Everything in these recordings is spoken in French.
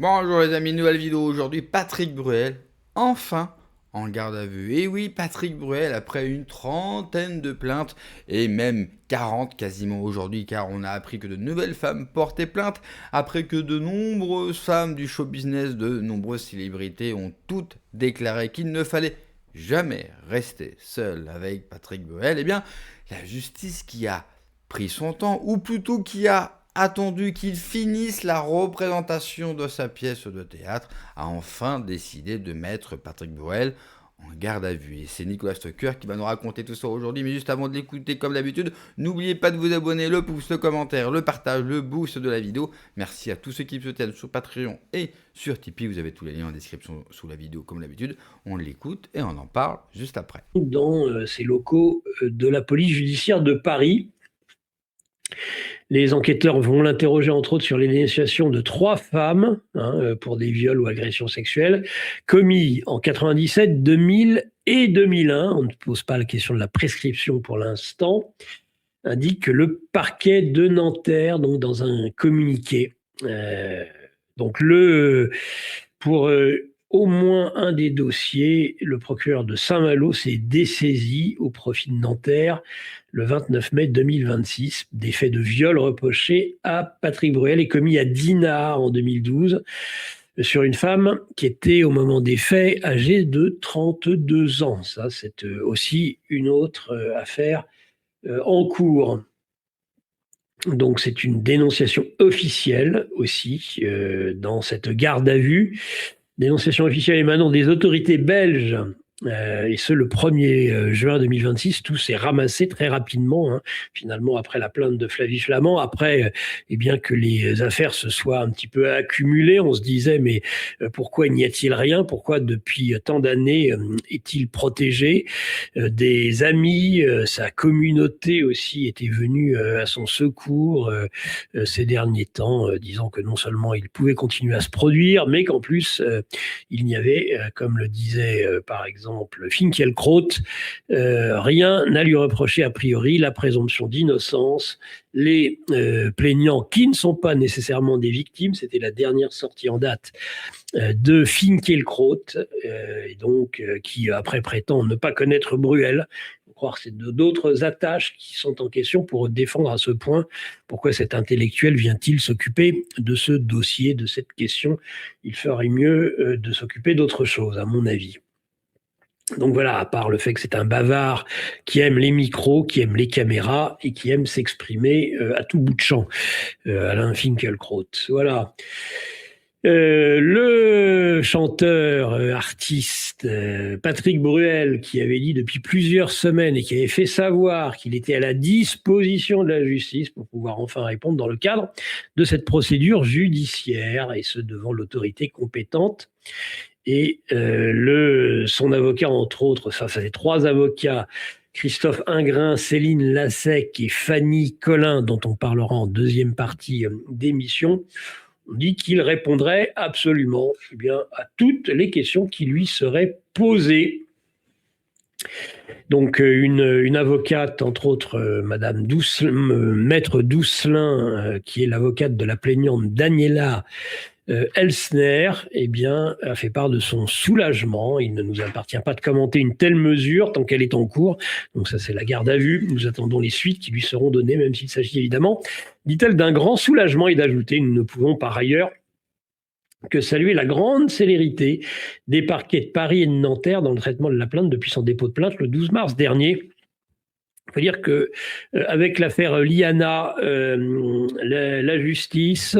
Bonjour les amis, nouvelle vidéo aujourd'hui, Patrick Bruel, enfin en garde à vue. Et oui, Patrick Bruel, après une trentaine de plaintes, et même 40 quasiment aujourd'hui, car on a appris que de nouvelles femmes portaient plainte, après que de nombreuses femmes du show business, de nombreuses célébrités ont toutes déclaré qu'il ne fallait jamais rester seul avec Patrick Bruel, eh bien, la justice qui a pris son temps, ou plutôt qui a attendu qu'il finisse la représentation de sa pièce de théâtre, a enfin décidé de mettre Patrick Bruel en garde à vue. Et c'est Nicolas Stocker qui va nous raconter tout ça aujourd'hui. Mais juste avant de l'écouter, comme d'habitude, n'oubliez pas de vous abonner, le pouce, le commentaire, le partage, le boost de la vidéo. Merci à tous ceux qui me soutiennent sur Patreon et sur Tipeee. Vous avez tous les liens en description sous la vidéo, comme d'habitude. On l'écoute et on en parle juste après. Dans ces locaux de la police judiciaire de Paris. Les enquêteurs vont l'interroger entre autres sur les dénonciations de 3 femmes pour des viols ou agressions sexuelles commis en 97, 2000 et 2001. On ne pose pas la question de la prescription pour l'instant. Indique que le parquet de Nanterre, donc dans un communiqué, pour au moins un des dossiers, le procureur de Saint-Malo s'est dessaisi au profit de Nanterre le 29 mai 2026 des faits de viol reprochés à Patrick Bruel et commis à Dinard en 2012 sur une femme qui était au moment des faits âgée de 32 ans. Ça, c'est aussi une autre affaire en cours. Donc c'est une dénonciation officielle aussi dans cette garde à vue. Dénonciation officielle émanant des autorités belges, et ce, le 1er juin 2026. Tout s'est ramassé très rapidement, finalement, après la plainte de Flavie Flament. Après, eh bien, que les affaires se soient un petit peu accumulées, on se disait, mais pourquoi n'y a-t-il rien? Pourquoi, depuis tant d'années, est-il protégé? Des amis, sa communauté aussi était venue à son secours ces derniers temps, disant que non seulement il pouvait continuer à se produire, mais qu'en plus, il n'y avait, comme le disait par exemple Finkielkraut, rien à lui reprocher a priori, la présomption d'innocence. Les plaignants qui ne sont pas nécessairement des victimes, c'était la dernière sortie en date de Finkielkraut, et donc qui après prétend ne pas connaître Bruel. Il faut croire que c'est d'autres attaches qui sont en question pour défendre à ce point pourquoi cet intellectuel vient-il s'occuper de ce dossier, de cette question. Il ferait mieux de s'occuper d'autre chose, à mon avis. Donc voilà, à part le fait que c'est un bavard qui aime les micros, qui aime les caméras et qui aime s'exprimer à tout bout de champ, Alain Finkielkraut. Voilà. Le chanteur, artiste Patrick Bruel, qui avait dit depuis plusieurs semaines et qui avait fait savoir qu'il était à la disposition de la justice pour pouvoir enfin répondre dans le cadre de cette procédure judiciaire, et ce devant l'autorité compétente. Et son avocat, entre autres, ça c'est 3 avocats, Christophe Ingrin, Céline Lassec et Fanny Collin, dont on parlera en deuxième partie d'émission, on dit qu'il répondrait absolument à toutes les questions qui lui seraient posées. Donc une avocate, entre autres Madame Maître Doucelin, qui est l'avocate de la plaignante Daniela Elsner, a fait part de son soulagement. Il ne nous appartient pas de commenter une telle mesure tant qu'elle est en cours. Donc ça, c'est la garde à vue. Nous attendons les suites qui lui seront données, même s'il s'agit évidemment, dit-elle, d'un grand soulagement, et d'ajouter: nous ne pouvons par ailleurs que saluer la grande célérité des parquets de Paris et de Nanterre dans le traitement de la plainte depuis son dépôt de plainte le 12 mars dernier. Il faut dire que avec l'affaire Liana, la justice,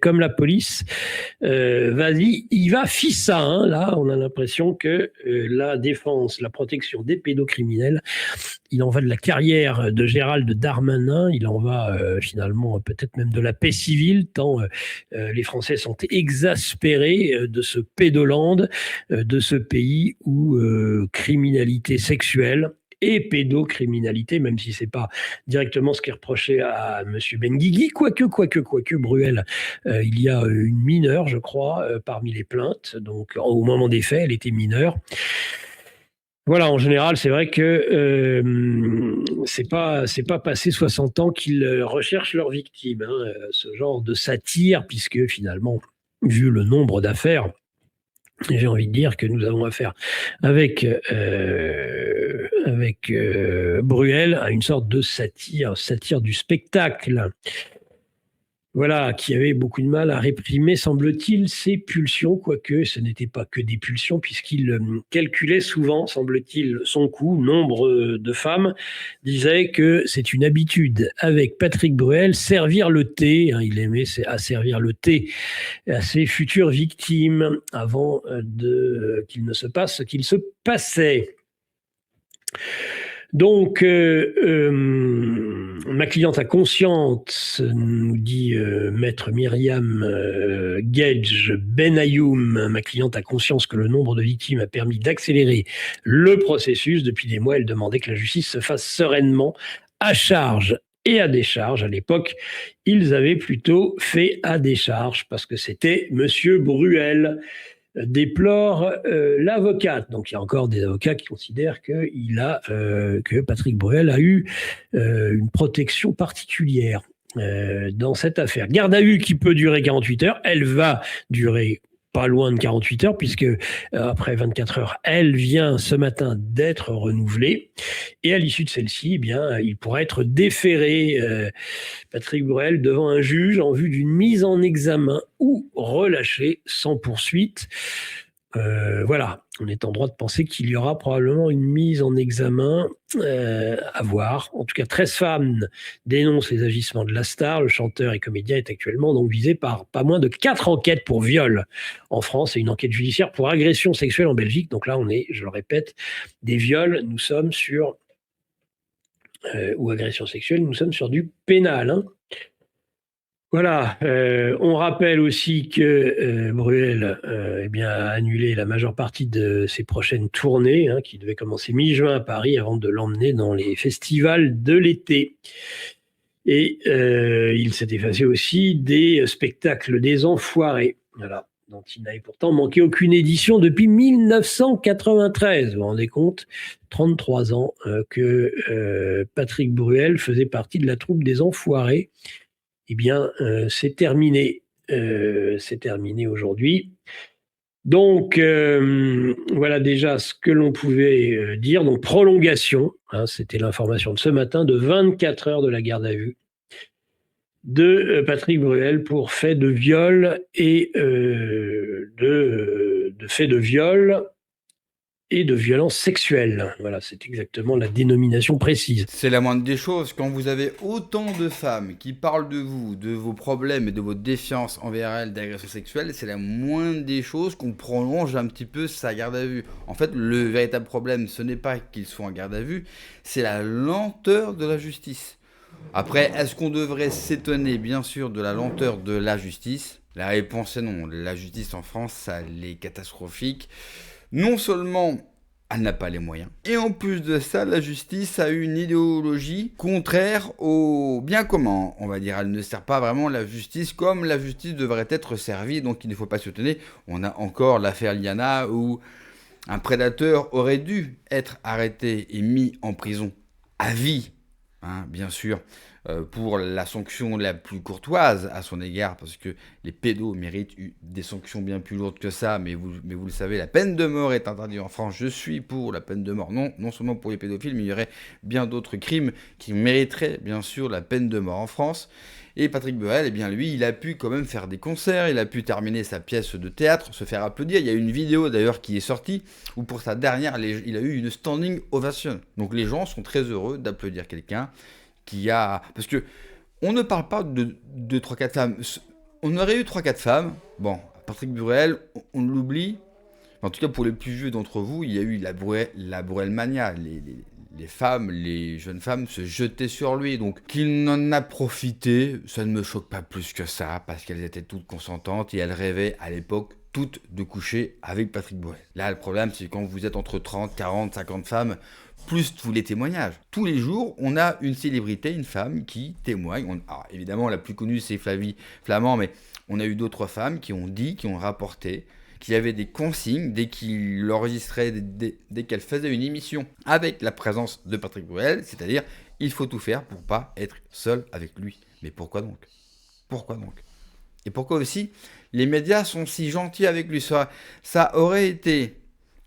comme la police, il va fissa. Là, on a l'impression que la défense, la protection des pédocriminels, il en va de la carrière de Gérald Darmanin, il en va finalement peut-être même de la paix civile, tant les Français sont exaspérés de ce pédoland, de ce pays où criminalité sexuelle et pédocriminalité, même si c'est pas directement ce qui est reproché à M. Benguigui, quoique Bruel, il y a une mineure, je crois, parmi les plaintes, donc au moment des faits, elle était mineure. Voilà, en général, c'est vrai que c'est pas passé 60 ans qu'ils recherchent leurs victimes, ce genre de satire, puisque finalement, vu le nombre d'affaires. J'ai envie de dire que nous avons affaire avec Bruel à une sorte de satire du spectacle. Voilà, qui avait beaucoup de mal à réprimer, semble-t-il, ses pulsions, quoique ce n'était pas que des pulsions, puisqu'il calculait souvent, semble-t-il, son coût. Nombre de femmes disaient que c'est une habitude avec Patrick Bruel, servir le thé, hein, il aimait servir le thé à ses futures victimes avant qu'il ne se passe ce qu'il se passait. Donc, ma cliente a conscience, nous dit maître Myriam Gage Benayoum, ma cliente a conscience que le nombre de victimes a permis d'accélérer le processus. Depuis des mois, elle demandait que la justice se fasse sereinement, à charge et à décharge. À l'époque, ils avaient plutôt fait à décharge parce que c'était Monsieur Bruel, déplore l'avocate. Donc il y a encore des avocats qui considèrent que Patrick Bruel a eu une protection particulière dans cette affaire. Garde à vue qui peut durer 48 heures, elle va durer pas loin de 48 heures, puisque après 24 heures, elle vient ce matin d'être renouvelée. Et à l'issue de celle-ci, eh bien, il pourra être déféré, Patrick Bruel, devant un juge en vue d'une mise en examen ou relâché sans poursuite. Voilà, on est en droit de penser qu'il y aura probablement une mise en examen à voir. En tout cas, 13 femmes dénoncent les agissements de la star. Le chanteur et comédien est actuellement donc visé par pas moins de 4 enquêtes pour viol en France et une enquête judiciaire pour agression sexuelle en Belgique. Donc là, on est, je le répète, des viols, nous sommes sur, ou agression sexuelle, nous sommes sur du pénal, hein. Voilà, on rappelle aussi que Bruel a annulé la majeure partie de ses prochaines tournées, hein, qui devaient commencer mi-juin à Paris avant de l'emmener dans les festivals de l'été. Et il s'est effacé aussi des spectacles des Enfoirés, voilà, dont il n'avait pourtant manqué aucune édition depuis 1993. Vous vous rendez compte, 33 ans que Patrick Bruel faisait partie de la troupe des Enfoirés. Eh bien, c'est terminé. C'est terminé aujourd'hui. Donc, voilà déjà ce que l'on pouvait dire. Donc, prolongation, hein, c'était l'information de ce matin, de 24 heures de la garde à vue de Patrick Bruel pour fait de viol et de fait de viol et de violence sexuelle. Voilà, c'est exactement la dénomination précise. C'est la moindre des choses. Quand vous avez autant de femmes qui parlent de vous, de vos problèmes et de votre défiance envers elles d'agression sexuelle, c'est la moindre des choses qu'on prolonge un petit peu sa garde à vue. En fait, le véritable problème, ce n'est pas qu'ils soient en garde à vue, c'est la lenteur de la justice. Après, est-ce qu'on devrait s'étonner, bien sûr, de la lenteur de la justice ? La réponse est non. La justice en France, elle est catastrophique. Non seulement elle n'a pas les moyens, et en plus de ça, la justice a une idéologie contraire au bien commun, on va dire. Elle ne sert pas vraiment la justice comme la justice devrait être servie, donc il ne faut pas s'étonner. On a encore l'affaire Liana où un prédateur aurait dû être arrêté et mis en prison à vie, hein, bien sûr, pour la sanction la plus courtoise à son égard, parce que les pédos méritent des sanctions bien plus lourdes que ça, mais vous le savez, la peine de mort est interdite en France. Je suis pour la peine de mort, non seulement pour les pédophiles, mais il y aurait bien d'autres crimes qui mériteraient bien sûr la peine de mort en France. Et Patrick Bruel, eh bien lui, il a pu quand même faire des concerts, il a pu terminer sa pièce de théâtre, se faire applaudir. Il y a une vidéo d'ailleurs qui est sortie où pour sa dernière, il a eu une standing ovation. Donc les gens sont très heureux d'applaudir quelqu'un qui a... Parce que on ne parle pas de 3-4 femmes. On aurait eu 3-4 femmes. Bon, Patrick Bruel, on l'oublie. En tout cas, pour les plus vieux d'entre vous, il y a eu la Bruel mania. Les femmes, les jeunes femmes se jetaient sur lui. Donc, qu'il n'en a profité, ça ne me choque pas plus que ça, parce qu'elles étaient toutes consentantes et elles rêvaient à l'époque toutes de coucher avec Patrick Bruel. Là, le problème, c'est quand vous êtes entre 30, 40, 50 femmes, plus tous les témoignages. Tous les jours, on a une célébrité, une femme qui témoigne. Alors, évidemment, la plus connue, c'est Flavie Flamand, mais on a eu d'autres femmes qui ont dit, qui ont rapporté, qu'il y avait des consignes dès qu'il l'enregistrait, dès qu'elle faisait une émission avec la présence de Patrick Bruel, c'est-à-dire, il faut tout faire pour pas être seul avec lui. Mais pourquoi donc ? Pourquoi donc ? Et pourquoi aussi les médias sont si gentils avec lui. Ça aurait été,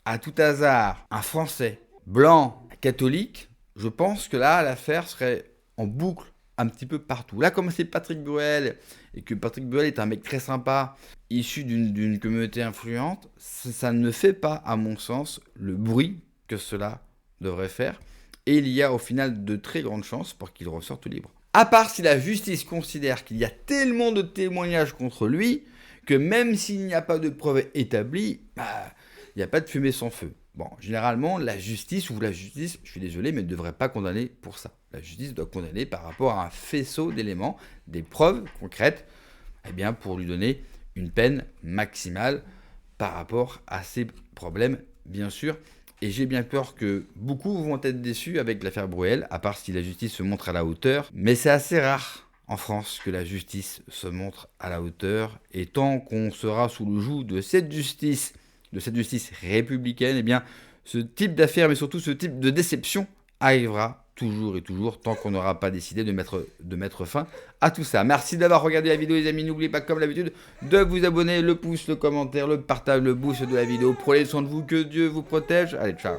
à tout hasard, un Français blanc, catholique, je pense que là, l'affaire serait en boucle un petit peu partout. Là, comme c'est Patrick Bruel, et que Patrick Bruel est un mec très sympa, issu d'une communauté influente, ça ne fait pas, à mon sens, le bruit que cela devrait faire. Et il y a au final de très grandes chances pour qu'il ressorte libre. À part si la justice considère qu'il y a tellement de témoignages contre lui que même s'il n'y a pas de preuves établies, il n'y a pas de fumée sans feu. Bon, généralement, la justice, je suis désolé, mais ne devrait pas condamner pour ça. La justice doit condamner par rapport à un faisceau d'éléments, des preuves concrètes, eh bien, pour lui donner une peine maximale par rapport à ces problèmes, bien sûr. Et j'ai bien peur que beaucoup vont être déçus avec l'affaire Bruel, à part si la justice se montre à la hauteur. Mais c'est assez rare en France que la justice se montre à la hauteur. Et tant qu'on sera sous le joug de cette justice républicaine, eh bien, ce type d'affaire, mais surtout ce type de déception, arrivera toujours et toujours, tant qu'on n'aura pas décidé de mettre fin à tout ça. Merci d'avoir regardé la vidéo, les amis. N'oubliez pas, comme d'habitude, de vous abonner, le pouce, le commentaire, le partage, le boost de la vidéo. Prenez soin de vous, que Dieu vous protège. Allez, ciao.